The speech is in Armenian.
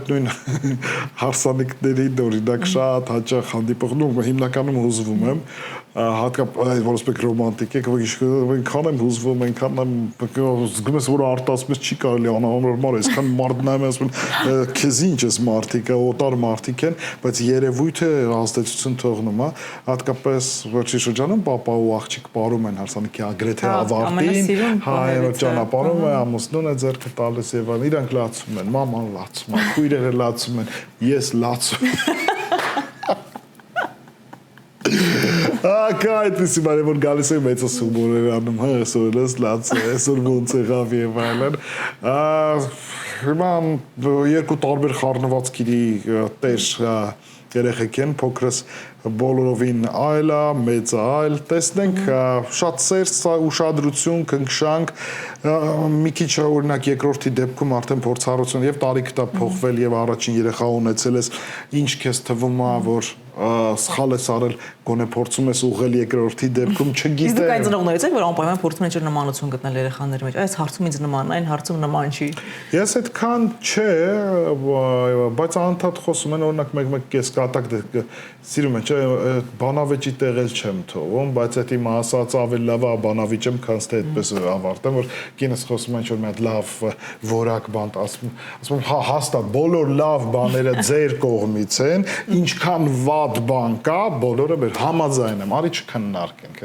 այդ նույն հարսանիքներին օրինակ շատ հաճախ հանդիպող ու հիմնականում հուզվում եմ հատկապես որոշեք ռոմանտիկ եք այնքան եմ հուզվում այնքան եմ զգում ես որ արտասպես չի կարելի անհամարմար այսքան մարդ նայում ես քեզ ինչ ես մարդիկ օտար մարդիկ են բայց երևույթը հաստատություն թողնում է հատկապես վերջի շրջանում պապա ու աղջիկ ապարում են հարսանիքի agrեթե ավարտին հայ ճանապարհում է ամուսնուն է ձեռքը տալիս եւ իրանք լացում են մաման լացում է քույրերը լացում են ես լացում Այդպեսի բան որ գալիս է մեծս հումորեր անում, այսօր ես լացը, այսօր ոնց եղավ եւ այլն։ Հիմա երկու տարբեր խառնվածքերի տեր երեխեք են, փոքրս բոլորովին այլ է, մեծը այլ, տեսնենք շատ սեր ուշադրություն, քնքշանք, մի քիչ օրինակ երկրորդի դեպքում արդեն փորձառություն եւ տարիքն է փոխվել եւ առաջին երեխա ունեցել ես, ինչ քեզ թվում է որ սխալ ես արել, գոնե փորձում ես ուղղել երկրորդի դեպքում, չգիտեմ։ Իսկ դուք այն ծնողներից եք, որ անպայման փորձում եք նմանություն գտնել երեխաների մեջ, այս հարցում ինձ նման, այն հարցում նման չի։ Ես այդքան չէ, բայց անդադ խոսում են, օրինակ մեկ-մեկ կեսկատակ սիրում են, չէ, բանավեճի տեղել չեմ թողում, բայց այդ իմ ասած ավելի լավ է բանավիճեմ, քան թե այդպես ավարտեմ, որ կինս խոսում են, որ մի հատ լավ որակ բան ասում, հա հաստատ բոլոր լավ բաները ձեր կողմից են, ինչքան վատ բան կա, բոլորը մեր համաձայն եմ, արի չքննարկենք,